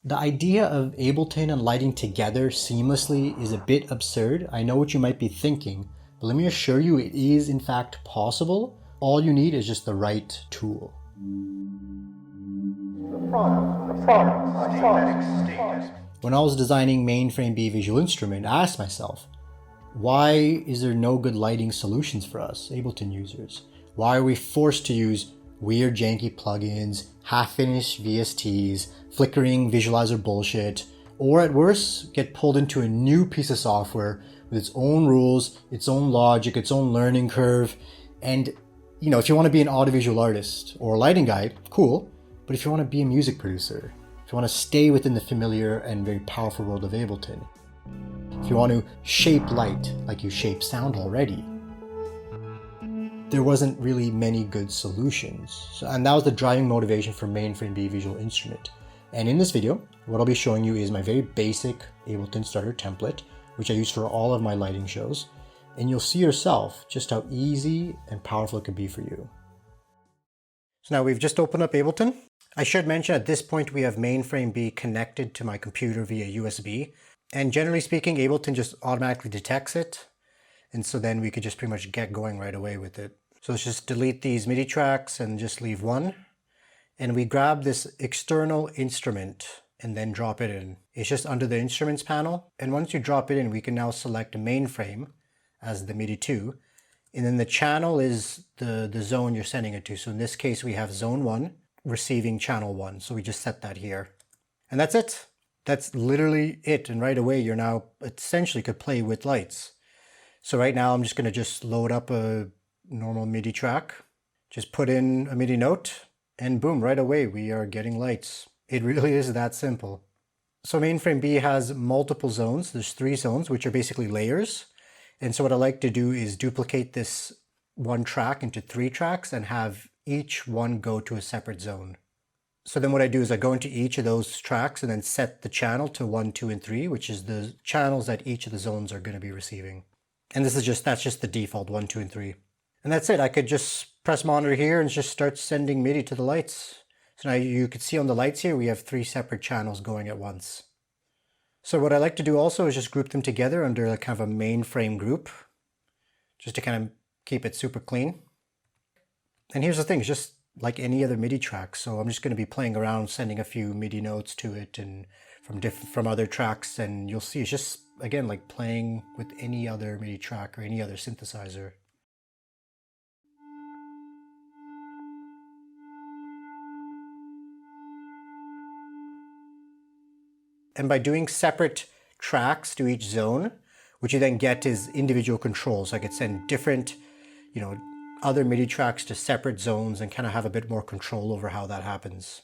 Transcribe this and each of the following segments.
The idea of Ableton and lighting together seamlessly is a bit absurd. I know what you might be thinking, but let me assure you it is in fact possible. All you need is just the right tool. When I was designing MAINFRAME-B Visual Instrument, I asked myself, why is there no good lighting solutions for us, Ableton users? Why are we forced to use weird janky plugins, half-finished VSTs, flickering visualizer bullshit, or at worst, get pulled into a new piece of software with its own rules, its own logic, its own learning curve. And you know, if you want to be an audiovisual artist or a lighting guy, cool. But if you want to be a music producer, if you want to stay within the familiar and very powerful world of Ableton, if you want to shape light like you shape sound already, there wasn't really many good solutions. And that was the driving motivation for MAINFRAME-B Visual Instrument. And in this video, what I'll be showing you is my very basic Ableton starter template, which I use for all of my lighting shows. And you'll see yourself just how easy and powerful it can be for you. So now we've just opened up Ableton. I should mention at this point we have MAINFRAME-B connected to my computer via USB. And generally speaking, Ableton just automatically detects it. And so then we could just pretty much get going right away with it. So let's just delete these MIDI tracks and just leave one. And we grab this external instrument and then drop it in. It's just under the instruments panel. And once you drop it in, we can now select a mainframe as the MIDI 2. And then the channel is the zone you're sending it to. So in this case, we have zone 1 receiving channel 1. So we just set that here. And that's it. That's literally it. And right away, you're now essentially could play with lights. So right now, I'm just going to just load up a normal MIDI track, just put in a MIDI note, and boom, right away, we are getting lights. It really is that simple. So MAINFRAME-B has multiple zones. There's 3 zones, which are basically layers. And so what I like to do is duplicate this one track into 3 tracks and have each one go to a separate zone. So then what I do is I go into each of those tracks and then set the channel to 1, 2, and 3, which is the channels that each of the zones are going to be receiving. And that's just the default 1, 2, and 3. And that's it. I could just press monitor here and just start sending MIDI to the lights. So now you can see on the lights here, we have 3 separate channels going at once. So what I like to do also is just group them together under a kind of a mainframe group, just to kind of keep it super clean. And here's the thing, it's just like any other MIDI track. So I'm just going to be playing around, sending a few MIDI notes to it and from other tracks. And you'll see it's just, again, like playing with any other MIDI track or any other synthesizer. And by doing separate tracks to each zone, what you then get is individual controls. I could send different, other MIDI tracks to separate zones and kind of have a bit more control over how that happens.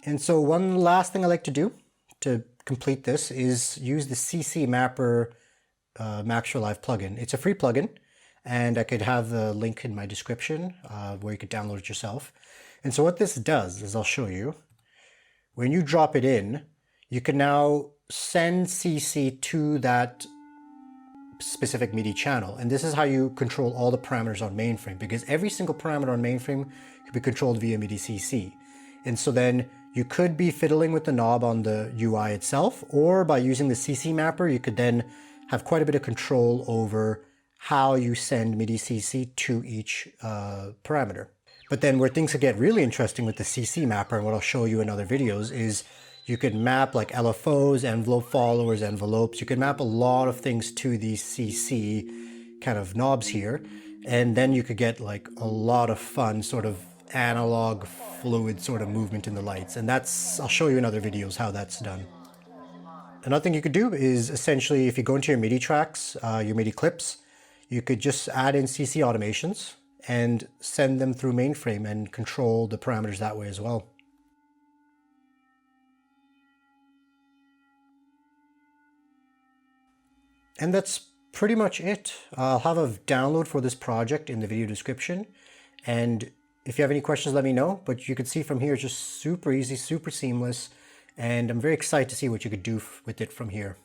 And so one last thing I like to do to complete this is use the CC Mapper Max for Live plugin. It's a free plugin, and I could have the link in my description where you could download it yourself. And so what this does is I'll show you. When you drop it in, you can now send CC to that specific MIDI channel. And this is how you control all the parameters on MAINFRAME, because every single parameter on MAINFRAME can be controlled via MIDI CC. And so then you could be fiddling with the knob on the UI itself, or by using the CC mapper, you could then have quite a bit of control over how you send MIDI CC to each parameter. But then where things could get really interesting with the CC mapper, and what I'll show you in other videos, is you could map like LFOs, envelope followers, envelopes. You could map a lot of things to these CC kind of knobs here. And then you could get like a lot of fun sort of analog fluid sort of movement in the lights. And I'll show you in other videos how that's done. Another thing you could do is essentially, if you go into your MIDI tracks, your MIDI clips, you could just add in CC automations and send them through MAINFRAME and control the parameters that way as well. And that's pretty much it. I'll have a download for this project in the video description. And if you have any questions, let me know. But you can see from here, it's just super easy, super seamless. And I'm very excited to see what you could do with it from here.